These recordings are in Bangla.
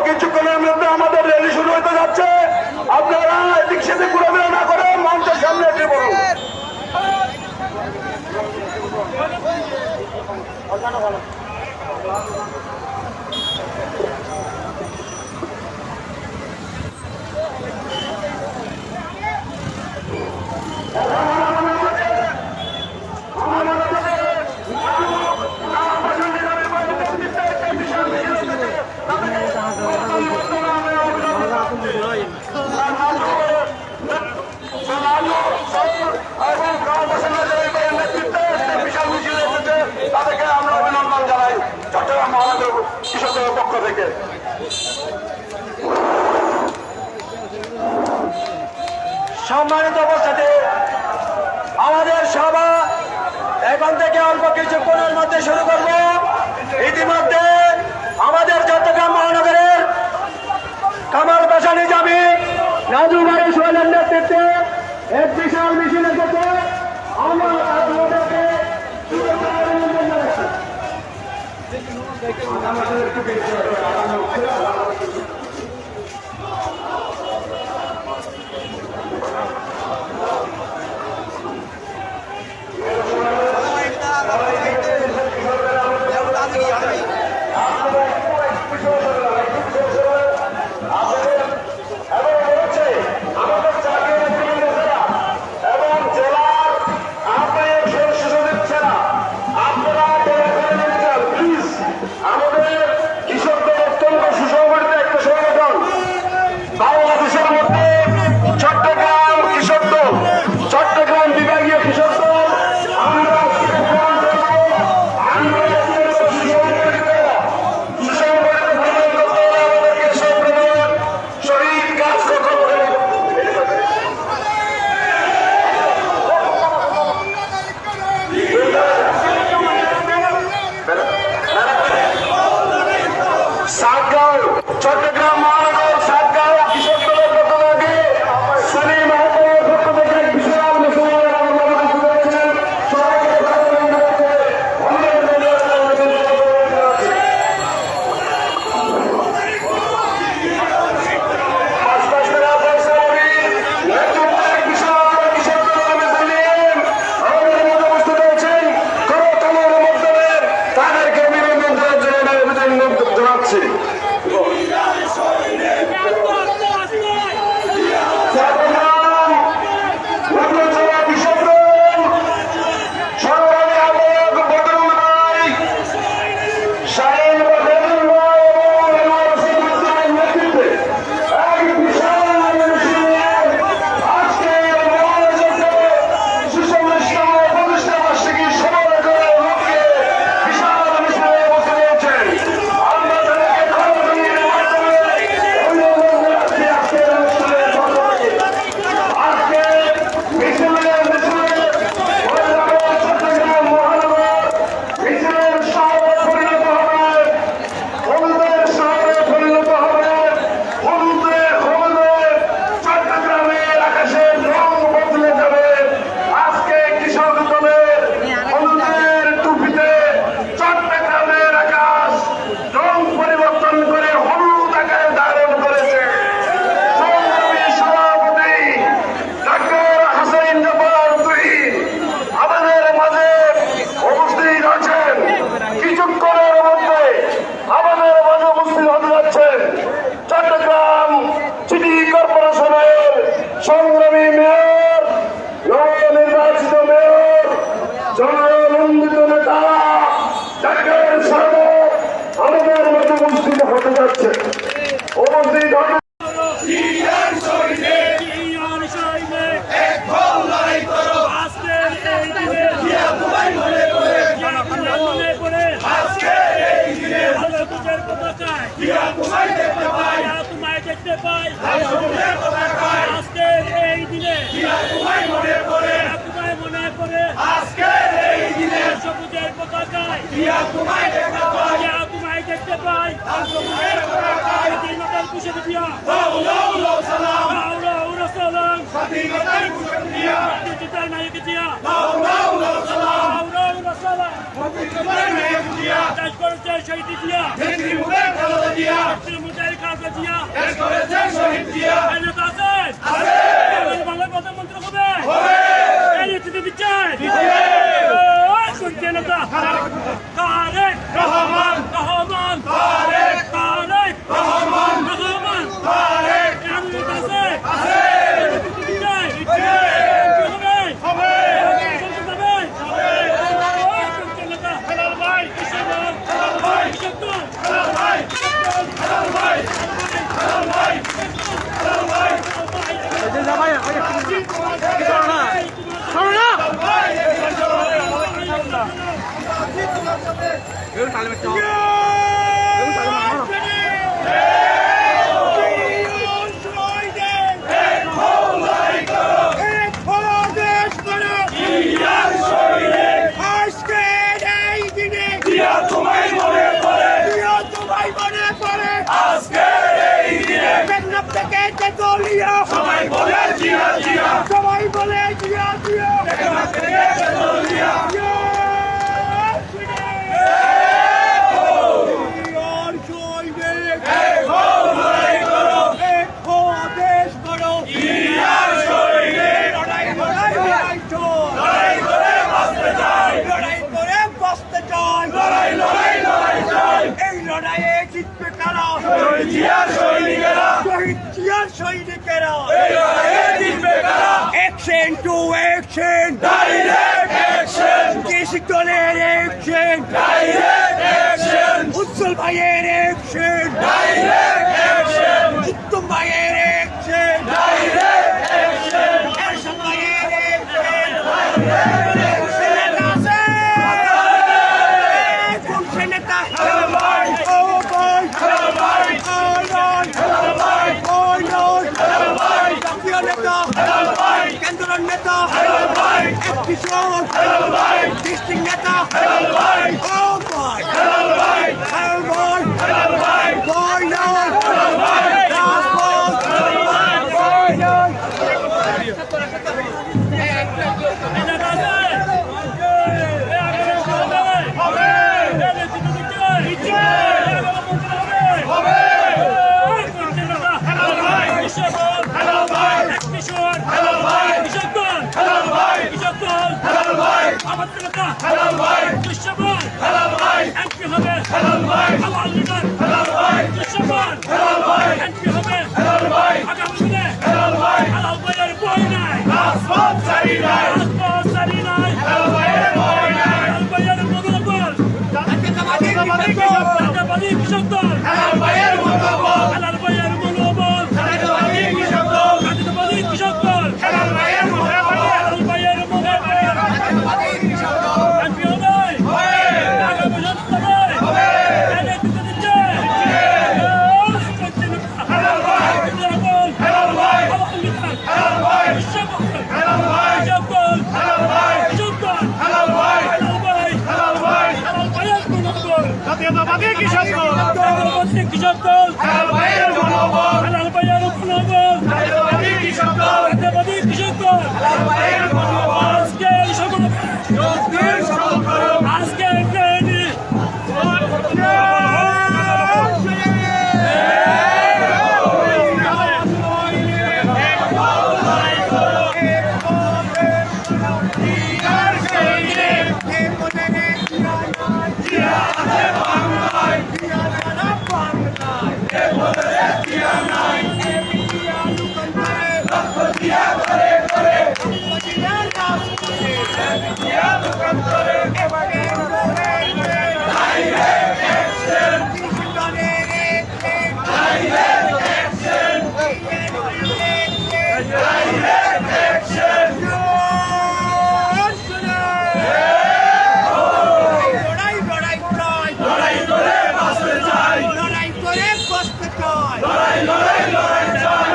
কিছুক্ষণের মধ্যে আমাদের র্যালি শুরু হতে যাচ্ছে। আপনারা এদিক সেদিক ঘুরাফেরা না করে মঞ্চের সামনে এসে পড়ুন। তাদেরকে আমরা অভিনন্দন জানাই চট্টগ্রাম মহানগর কৃষকের পক্ষ থেকে। সম্মানিত উপস্থিতি, আমাদের সভা এখন থেকে অল্প কিছুক্ষণের মধ্যে শুরু করব। ইতিমধ্যে আমাদের চট্টগ্রাম মহানগরের কামাল পাশা নিজামী রাজু ভাই সোহেলের নেতৃত্বে এক বিশাল মিছিল এসেছে। আমরা আপনাদেরকে জিয়া তোমায় দেখতে পাই, জিয়া তোমায় দেখতে পাই, স্বাধীনতার কুশল জিয়া, লাউ লাউ লাউ সালাম, লাউ লাউ সালাম, স্বাধীনতার কুশল জিয়া, মুক্তিযোদ্ধার নায়ক জিয়া, লাউ লাউ লাউ সালাম, লাউ লাউ সালাম, মুক্তিযোদ্ধার নায়ক জিয়া, দেশ করেছে শহীদ জিয়া, নেত্রী মুদের খালেদা জিয়া, মুজাহিদ খালেদা জিয়া, দেশ করেছে শহীদ জিয়া, এই নেতা আছেন? আছে, বাংলার প্রধানমন্ত্রী হবে? হবে, এই নেতৃত্ব দিচ্ছেন? দিচ্ছে, শুনছে নেতা তারেক রহমান, রহমান, তারেক তারেক রহমান, রহমান, তারেক এই নেতা আছে? আছে, নেতৃত্ব দিচ্ছে? দিচ্ছে, হবে? হবে, শুনতে পাবে? শুনছে নেতা হেলাল ভাই, কিশোর হেলাল ভাই, কিশোর হেলাল ভাই, হেলাল ভাই, হেলাল ভাই, হেলাল ভাই, জিয়ার শহীদে, জিয়া তোমায় মনে পড়ে, আজকের এই দিনে, সবাই বলে জিয়া জিয়া, সবাই বলে জিয়া জিয়া টেকনাফ থেকে তেতুলিয়া, এই হো লড়াই করো, জিয়ার শহীদে, লড়াই করে বাঁচতে চাই, লড়াই লড়াই লড়াই চাই, এই লড়াইয়ে জিতবে কারা? শহীদ জিয়ার সৈনিকেরা, শহীদ জিয়ার সৈনিকেরা। এই লড়াইয়ে জিতবে কারা, action to action, direct action, কৃষি দলের অ্যাকশন, ডাইরেক্ট অ্যাকশন, উজ্জ্বল ভাইয়ের অ্যাকশন, ডাইরেক্ট অ্যাকশন, উত্তম ভাইয়ের অ্যাকশন, ডাইরেক্ট অ্যাকশন, এরশাদ ভাইয়ের অ্যাকশন। নেতা হেলাল ভাই, ও ভাই, হেলাল ভাই, হেলাল ভাই, হেলাল ভাই, জাতীয় নেতা, হেলাল ভাই, কেন্দ্রের নেতা, হেলাল ভাই, কিশোর, হেলাল ভাই, ডিস্ট্রিক্ট নেতা, হেলাল ভাই, ও ভাই, হেলাল ভাই, হেলাল ভাই, হেলাল ভাই, ভাই নয়, হেলাল ভাই, রাজপথ, হেলাল ভাই, ভাই নয়। হবে, হবে, হেলাল ভাই, হেলাল ভাই, হেলাল ভাই, হেলাল ভাই, হেলাল ভাই, হেলাল ভাই, হেলাল ভাই, হেলাল ভাই, হেলাল ভাই, হেলাল ভাই, হেলাল ভাই, হেলাল ভাই, রাজপথ ছাড়ি নাই, হেলাল ভাইয়ের ভয় নাই, হেলাল ভাইয়ের মনোবল, হেলাল ভাইয়ের মনোবল, হেলাল ভাইয়ের মনোবল, হবে, হেলাল ভাই, হেলাল ভাই, হেলাল ভাই, হেলাল ভাই, হেলাল ভাই, হেলাল ভাই, হেলাল ভাই, জাতীয়তাবাদী কৃষক দল, হেলাল ভাইয়ের মনোবল, জাতীয়তাবাদী কৃষক দল, হেলাল ভাইয়ের মনোবল, আজকের সমাবেশ, যোগদের সফল করো, আজকের ট্রেনে জিয়ার শহীদে, জিয়া আছে বাংলায়, এ বদলে জিয়া নাই, লক্ষ জিয়া করে করে, জিয়া দোকান করে, direct action, direct action, direct action, লড়াই করে বাঁচতে চাই, লড়াই লড়াই লড়াই চাই,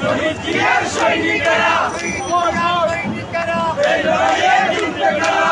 শহীদ জিয়ার সৈনিকেরা, এই লড়াইয়ে জিতবে কারা,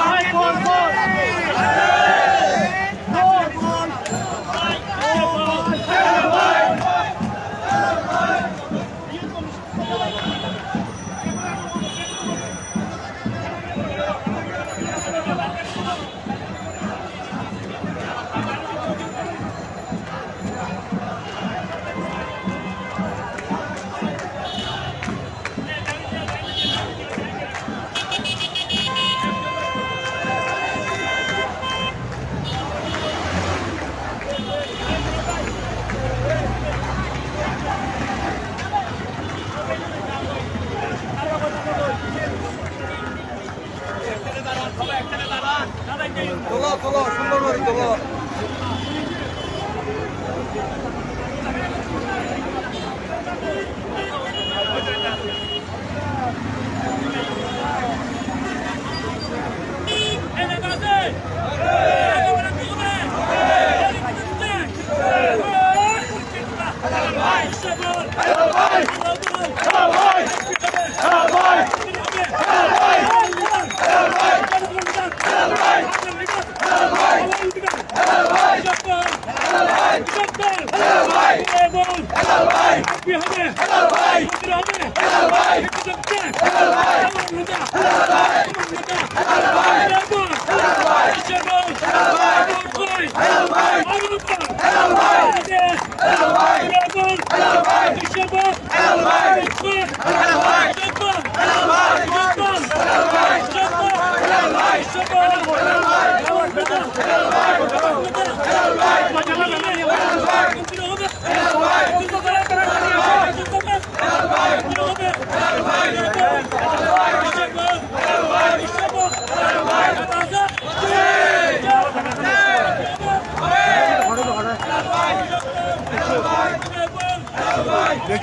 চলো সুন্দর করে চলো।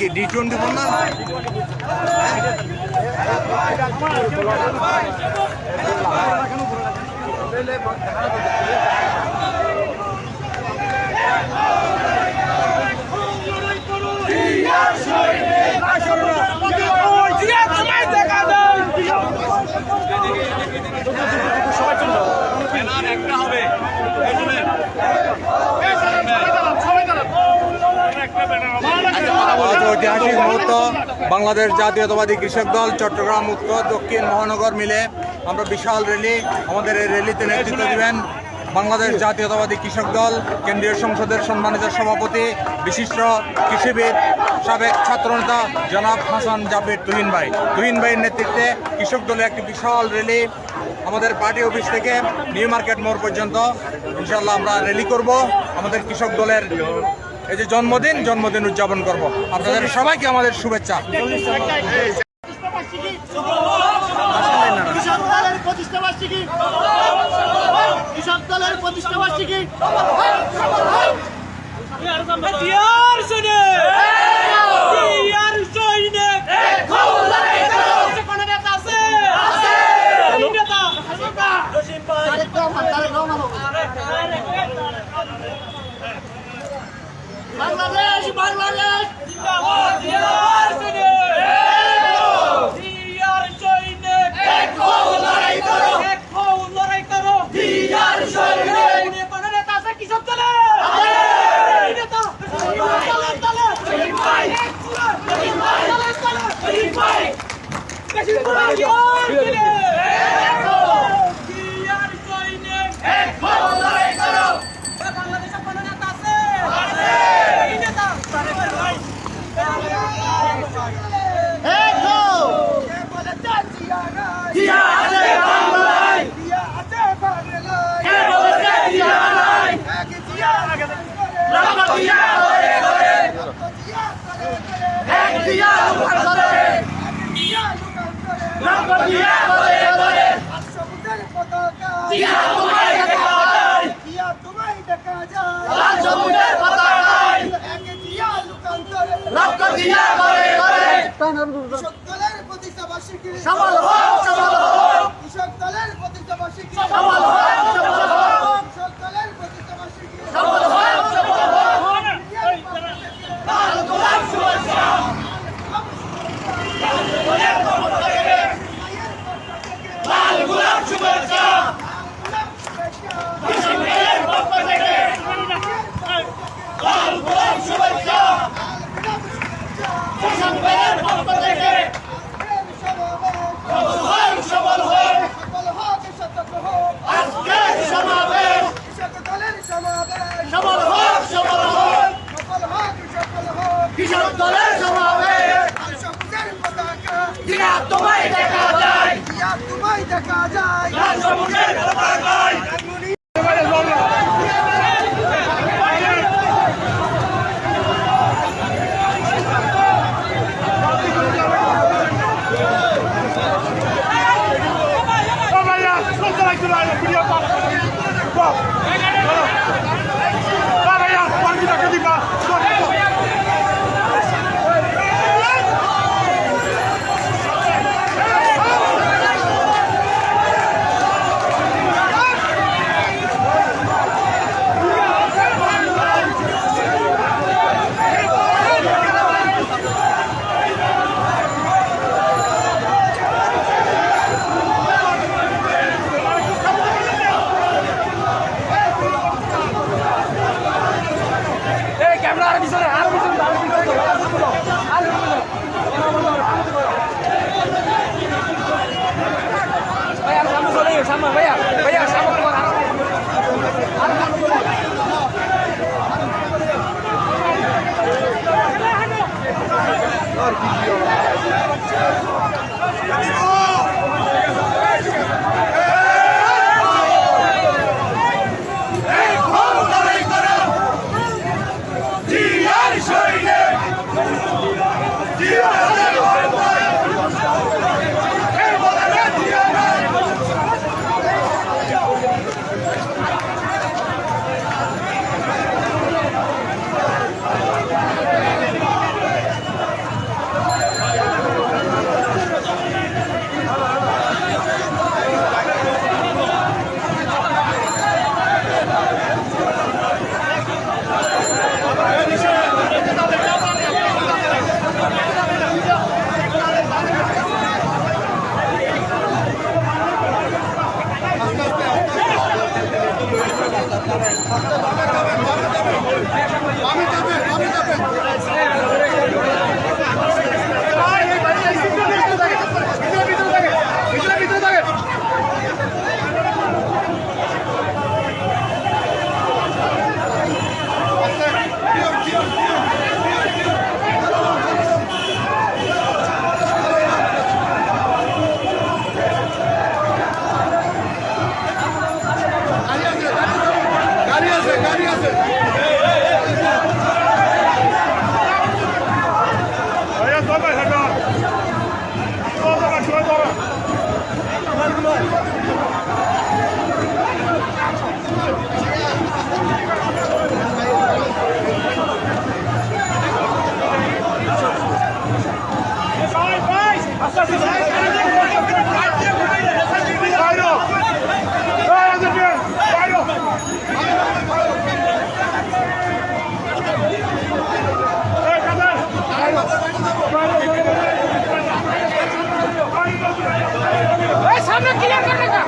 কি D20 বল না ঐতিহাসিক মুহূর্ত। বাংলাদেশ জাতীয়তাবাদী কৃষক দল চট্টগ্রাম উত্তর দক্ষিণ মহানগর মিলে আমরা বিশাল র্যালি, আমাদের এই র্যালিতে নেতৃত্ব দিবেন বাংলাদেশ জাতীয়তাবাদী কৃষক দল কেন্দ্রীয় সংসদের সম্মানিত সভাপতি বিশিষ্ট কৃষিবিদ সাবেক ছাত্রনেতা জনাব হাসান জাফর তুহিন ভাইয়ের নেতৃত্বে কৃষক দলের একটি বিশাল র্যালি আমাদের পার্টি অফিস থেকে নিউ মার্কেট মোড় পর্যন্ত ইনশাআল্লাহ আমরা র্যালি করব। আমাদের কৃষক দলের এই যে জন্মদিন উদযাপন করব। আপনাদের সবাইকে আমাদের শুভেচ্ছা। কৃষক দলের প্রতিষ্ঠাবার্ষিকী বাংলাদেশ বাংলাদেশ সফল হোক সফল হোক কৃষক দলের প্রতিষ্ঠাবার্ষিকী সফল হোক সফল হোক কৃষক দলের প্রতিষ্ঠাবার্ষিকী সফল হোক সফল হোক লাল গোলাপ শুভেচ্ছা লাল গোলাপ শুভেচ্ছা কৃষক দলের পক্ষ থেকে লাল গোলাপ শুভেচ্ছা কৃষক দলের পক্ষ থেকে সফল হোক আজকের সমাবেশ সফল হোক সফল হোক কৃষক দলের সমাবেশ তোমায় দেখা যায় লাল সবুজের পতাকায় Go! সামনে ক্লিয়ার করে না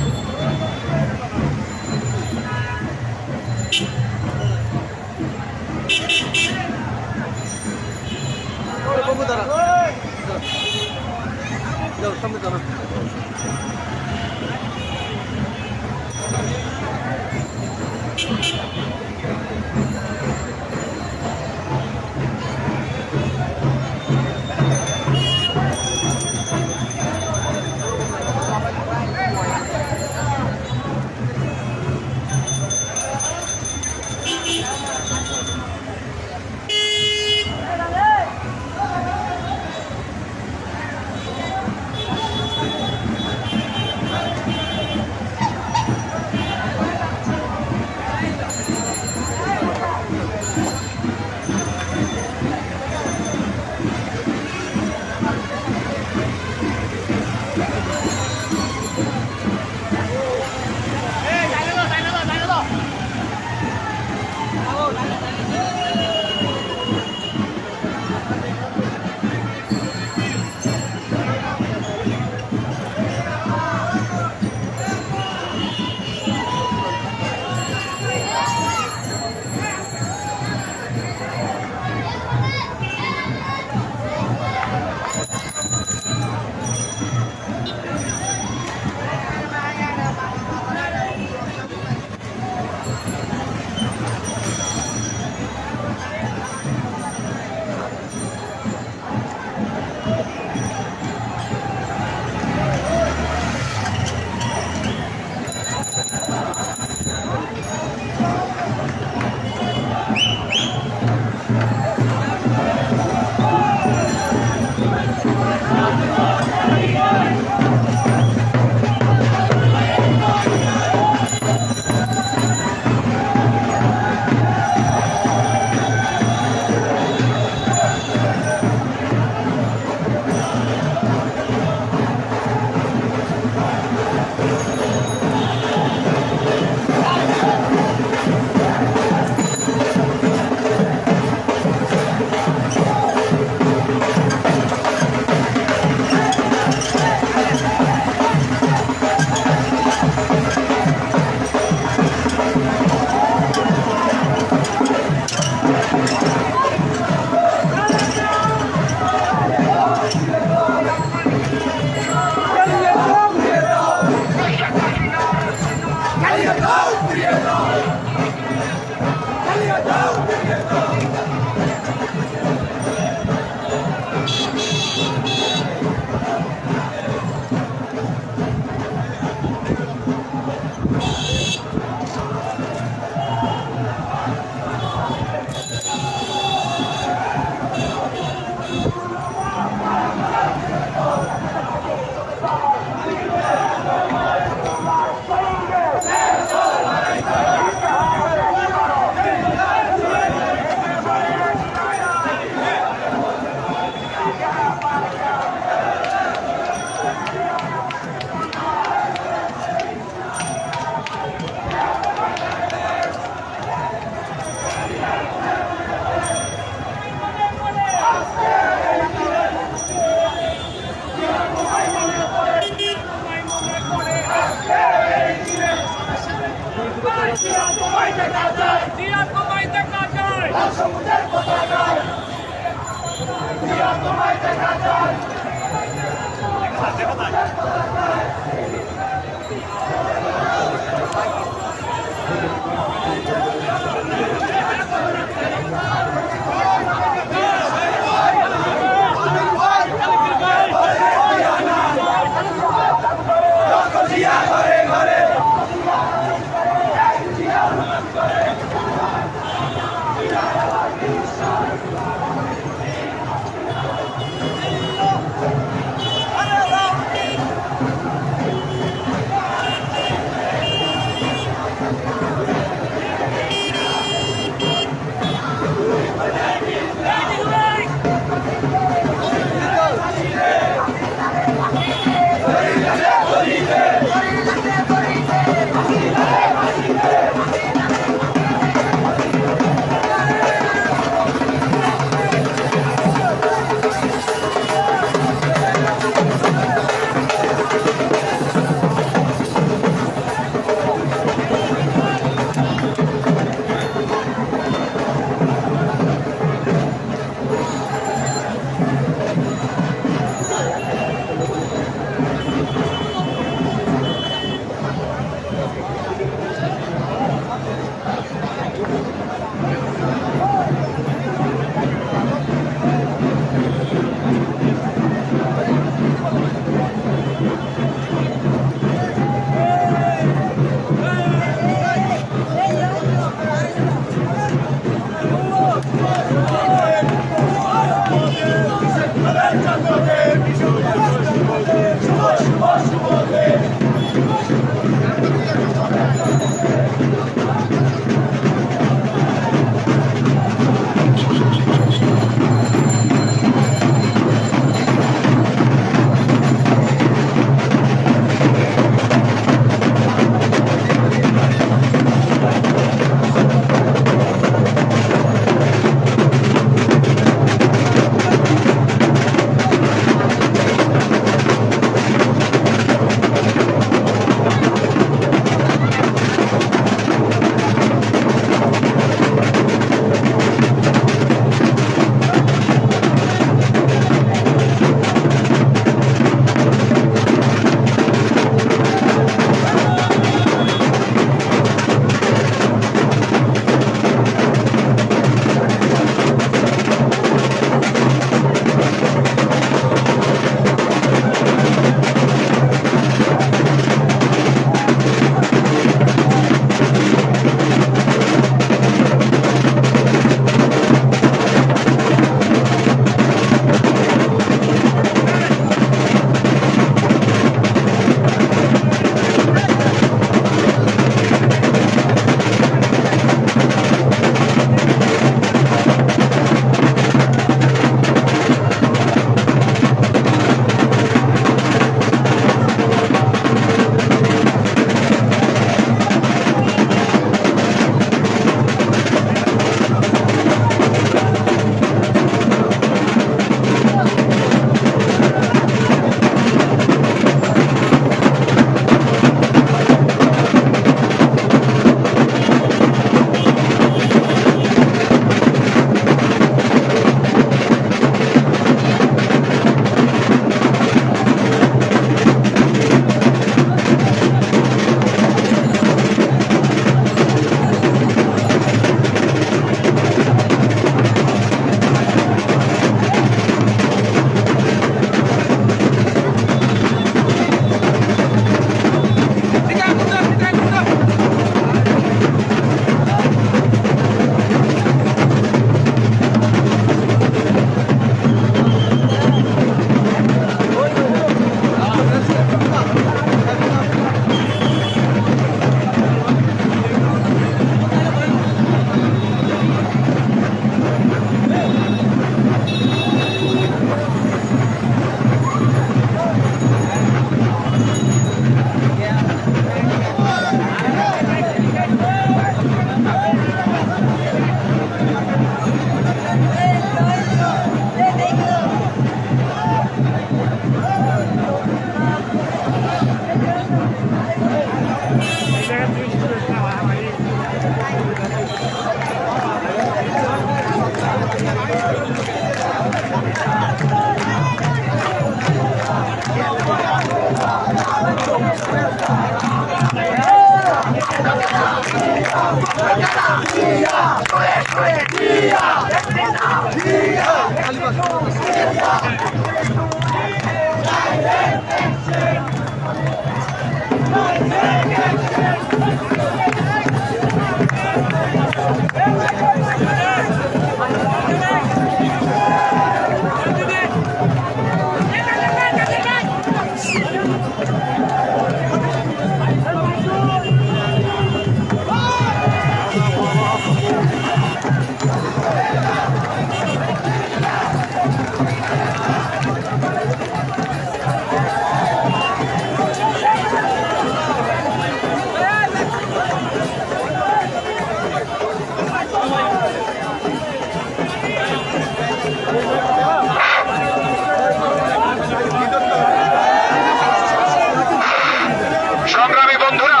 সংগ্রামী বন্ধুরা,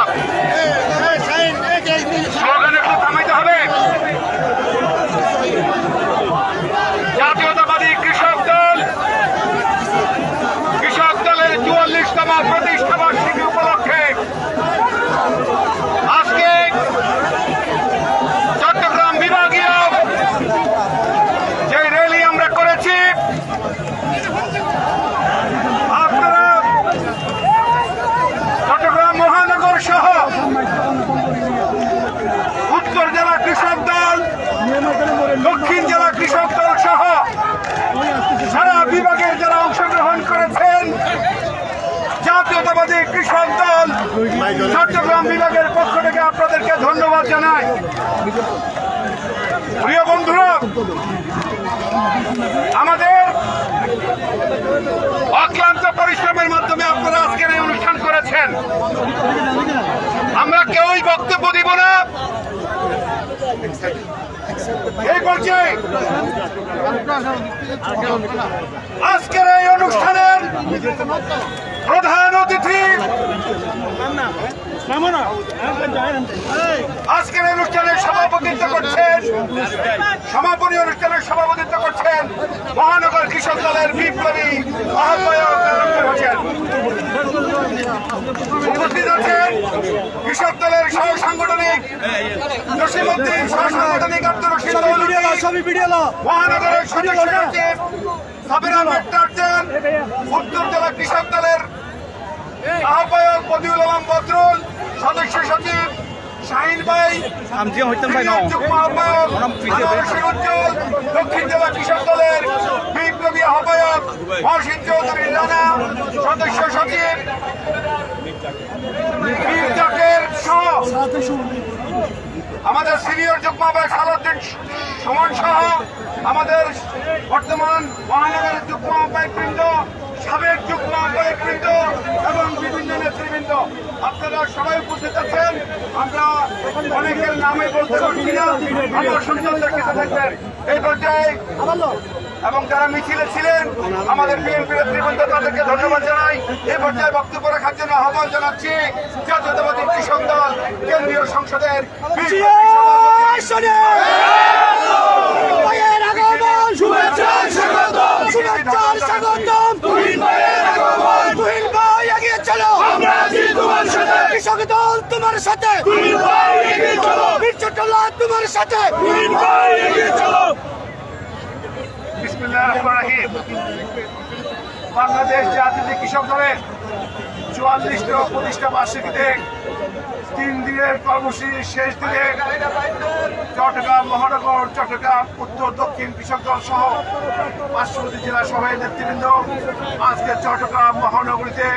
স্লোগান একটু থামাইতে হবে। জাতীয়তাবাদী কৃষক দলের 44তম প্রতিষ্ঠা বার্ষিকী উপলক্ষে আজকে চট্টগ্রাম বিভাগীয় যে র্যালি আমরা করেছি, আপনারা চট্টগ্রাম মহানগর সহ উত্তর জেলা কৃষক দল, দক্ষিণ জেলা কৃষক দল সহ সারা বিভাগের যারা অংশগ্রহণ করেছেন, জাতীয়তাবাদী কৃষক দল চট্টগ্রাম বিভাগের পক্ষ থেকে আপনাদেরকে ধন্যবাদ জানাই। প্রিয় বন্ধুরা, আমাদের অক্লান্ত পরিশ্রমের মাধ্যমে আপনারা আজকের এই অনুষ্ঠান করেছেন। আমরা কেউই বক্তব্য দিব না। এই পর্যায়ে আজকের এই অনুষ্ঠানের প্রধান অতিথি, আজকের অনুষ্ঠানের সভাপতিত্ব করছেন, সমাপনী অনুষ্ঠানের সভাপতিত্ব করছেন মহানগর কৃষক দলের বিপ্লবী আহ্বায়ক হোসেন। উপস্থিত আছেন কৃষক দলের সহ সাংগঠনিক জসিমউদ্দিন, সহ সাংগঠনিক আব্দুর রশিদ, মহানগরের সদস্য সচিব সাবির আহমেদ টার্জান, উত্তর জেলা কৃষক দলের আহ্বায়ক বদিউল আলম বদরুল, সদস্য সচিব শাহিন ভাই, যুগ্ম আহ্বায়ক আনোয়ার সিরাজুল, দক্ষিণ জেলা কৃষক দলের বিপ্লবী আহ্বায়ক মহসিন চৌধুরী রানা, সদস্য সচিব মীর জাকের সহ আমাদের সিনিয়র যুগ্ম আহ্বায়ক সালাউদ্দিন সুমন সহ আমাদের বর্তমান মহানগরের যুগ্ম আহ্বায়কবৃন্দ, সাবেক যুগ্ম আহ্বায়কবৃন্দ এবং বিভিন্ন নেতৃবৃন্দ, আপনারা সবাই উপস্থিত আছেন। আমরা অনেকের নামে বলতে পারছি না, আমার সুন্দর দেখতে থাকবেন। এই পর্যায়ে এবং যারা মিছিলে ছিলেন আমাদের বিএনপি নেতৃবৃন্দ, তাদেরকে ধন্যবাদ জানাই। এই পর্যায়ে বক্তব্য রাখার জন্য আহ্বান জানাচ্ছি জাতীয়তাবাদী কৃষক দল কেন্দ্রীয় সংসদের কৃষক দল তোমার সাথে, তোমার সাথে। বিসমিল্লাহির রহমানির রহিম। বাংলাদেশ জাতীয় কৃষক দলের 44তম প্রতিষ্ঠা বার্ষিকীতে 3 দিনের কর্মসূচির শেষ দিনে চট্টগ্রাম মহানগর, চট্টগ্রাম উত্তর দক্ষিণ কৃষক দল সহ পার্শ্ববর্তী জেলা সভায় নেতৃবৃন্দ আজকে চট্টগ্রাম মহানগরীতে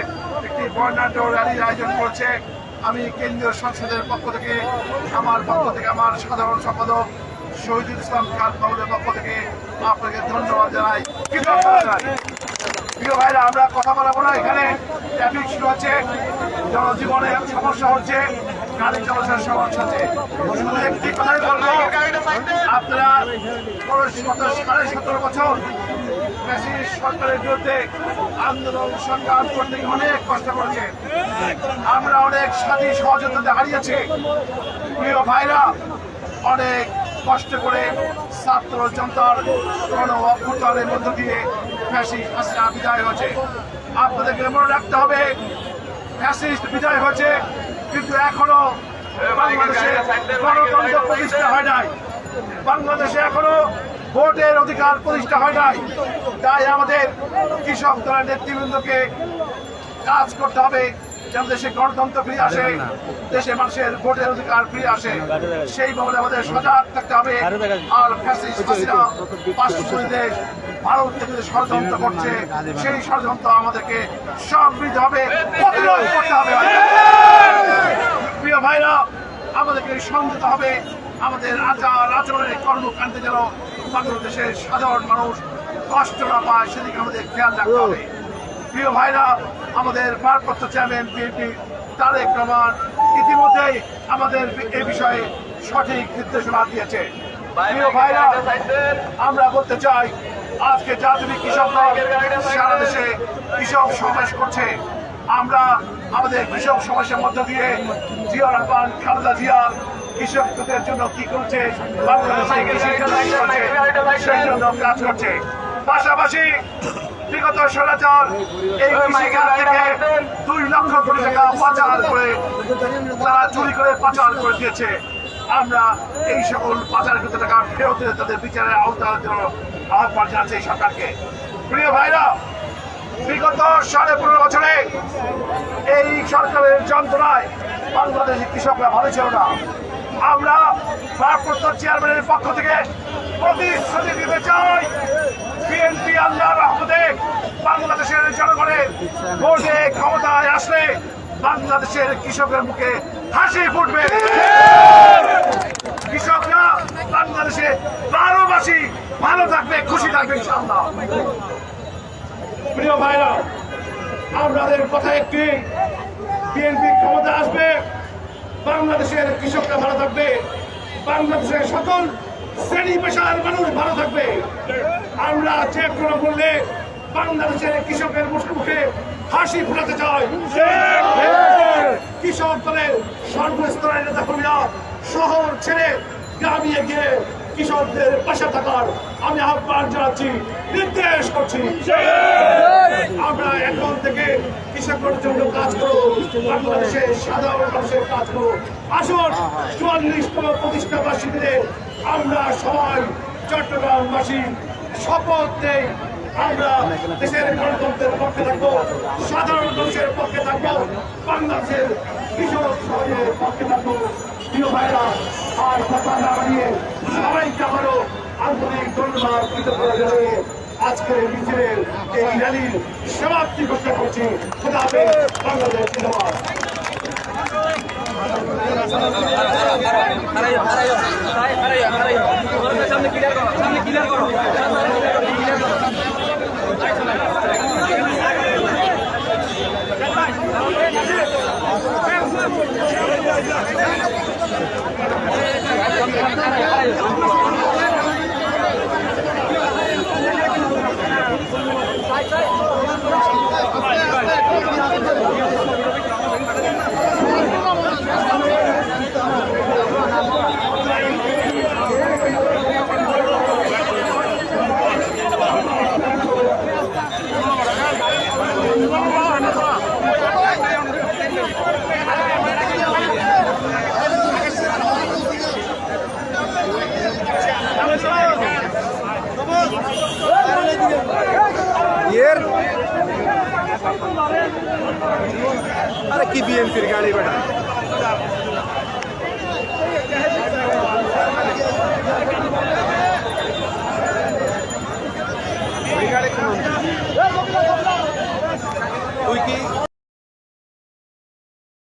একটি বর্ণাঢ্য র্যালির আয়োজন করছে। আমি কেন্দ্রীয় সংসদের পক্ষ থেকে, আমার সাধারণ সম্পাদক শহীদুল ইসলাম খান বাবুদের পক্ষ থেকে আপনাকে ধন্যবাদ জানাই। প্রিয় ভাইরা, আমরা কথা বলাবো না, এখানে ট্রাফিক শুরু হচ্ছে, জনজীবনে সমস্যা হচ্ছে, গাড়ি চলাচলের সমস্যা হচ্ছে। শুধু একটি কথাই বলবো, আপনারা 17.5 বছর সরকারের বিরুদ্ধে আন্দোলন সংগ্রাম করতে অনেক কষ্ট করেছে, আমরা অনেক সাথী সহযোগিতা হারিয়েছি। প্রিয় ভাইরা, অনেক কষ্ট করে ছাত্র জনতার গণ অভ্যুত্থানের মধ্য দিয়ে ফ্যাসিস্ট হাসিনা বিদায় হয়েছে। আপনাদেরকে মনে রাখতে হবে, ফ্যাসিস্ট বিদায় হয়েছে, কিন্তু এখনো বাংলাদেশে গণতন্ত্র প্রতিষ্ঠা হয় নাই, বাংলাদেশে এখনো ভোটের অধিকার প্রতিষ্ঠা হয় নাই। তাই আমাদের কৃষক দলের নেতৃবৃন্দকে কাজ করতে হবে যেন দেশে গণতন্ত্র ফিরে আসে, দেশে মানুষের ভোটের অধিকার ফিরে আসে। সেই বলে আমাদের সজাগ থাকতে হবে। আর ফ্যাসিস্ট হাসিনা পার্শ্ববর্তী দেশ ভারত থেকে যে ষড়যন্ত্র করছে, সেই ষড়যন্ত্র আমাদেরকে সমৃদ্ধ হবে, প্রতিরোধ করতে হবে। প্রিয় ভাইরা, আমাদেরকে সংযত হবে। আমাদের আচার আচরণের কর্মকাণ্ডে যেন বাংলাদেশের সাধারণ মানুষ কষ্ট না পায়, সেদিকে আমাদের খেয়াল রাখতে হবে। প্রিয় ভাইরা, আমাদের ভারপ্রাপ্ত চেয়ারম্যান বিএনপি তারেক রহমান ইতিমধ্যেই আমাদের এই বিষয়ে সঠিক নির্দেশনা দিয়েছে। প্রিয় ভাইরা, আমরা বলতে চাই, আজকে জাতীয় কৃষক দল সারা দেশে কৃষক সমাবেশ করছে। আমরা আমাদের কৃষক সমাবেশের মধ্য দিয়ে জিয়া রহমান, খালেদা জিয়া কৃষকদের জন্য কি করছে, বাংলাদেশে কৃষির জন্য কি করছে, সেই জন্য কাজ করছে। পাশাপাশি বিগত স্বৈরাচার এই কৃষিখাত থেকে 2 লক্ষ কোটি টাকা পাচার করে, তারা চুরি করে পাচার করে দিয়েছে। আমরা এই সকল পাচারকৃত টাকা ফেরত দিয়ে তাদের বিচারের আওতার জন্য আহ্বান জানাচ্ছি এই সরকারকে। প্রিয় ভাইরা, বিগত 15.5 বছরে এই সরকারের যন্ত্রণায় বাংলাদেশের কৃষকরা ভালো ছিল না। আমরা ভারপ্রাপ্ত চেয়ারম্যানের পক্ষ থেকে প্রতিশ্রুতি দিতে চাই, বিএনপি আল্লাহর রহমতে বাংলাদেশের জনগণের ভোটে ক্ষমতায় আসলে বাংলাদেশের কৃষকের মুখে হাসি ফুটবে। কৃষকরা বাংলাদেশে 12 মাসই ভালো থাকবে, খুশি থাকবে ইনশাআল্লাহ। প্রিয় ভাইরা, আমাদের কথা একটি, বিএনপি ক্ষমতা আসবে, বাংলাদেশের কৃষকরা ভালো থাকবে, বাংলাদেশের সকল শ্রেণী পেশার মানুষ ভালো থাকবে। আমরা যে কোনো মূল্যে বাংলাদেশের কৃষকের মুখে হাসি ফোটাতে চাই। কৃষক দলের সর্বস্তরের নেতাকর্মীরা শহর ছেড়ে গ্রামে গিয়ে কৃষকদের পাশে থাকার আমি আহ্বান জানাচ্ছি, নির্দেশ করছি। আমরা এখন থেকে কৃষকের জন্য কাজ করব, বাংলাদেশের সাধারণ মানুষের কাজ করব। আসুন 44তম প্রতিষ্ঠা বার্ষিকীতে আমরা সবাই চট্টগ্রামবাসী শপথ নেই, আমরা দেশের গণতন্ত্রের পক্ষে থাকবো, সাধারণ মানুষের পক্ষে থাকবো, বাংলাদেশের কৃষক সমাজের পক্ষে থাকবো। প্রিয় ভাইরা, আর কথা না বাড়িয়ে সবাইকে আবারও আন্তরিক ধন্যবাদ কৃতজ্ঞতা জানিয়ে আজকের মিছিলের এই র্যালির সমাপ্তি ঘোষণা করছি। খোদা হাফেজ, বাংলাদেশ জিন্দাবাদ। अरे की बीएमपीर गाड़ी बेटा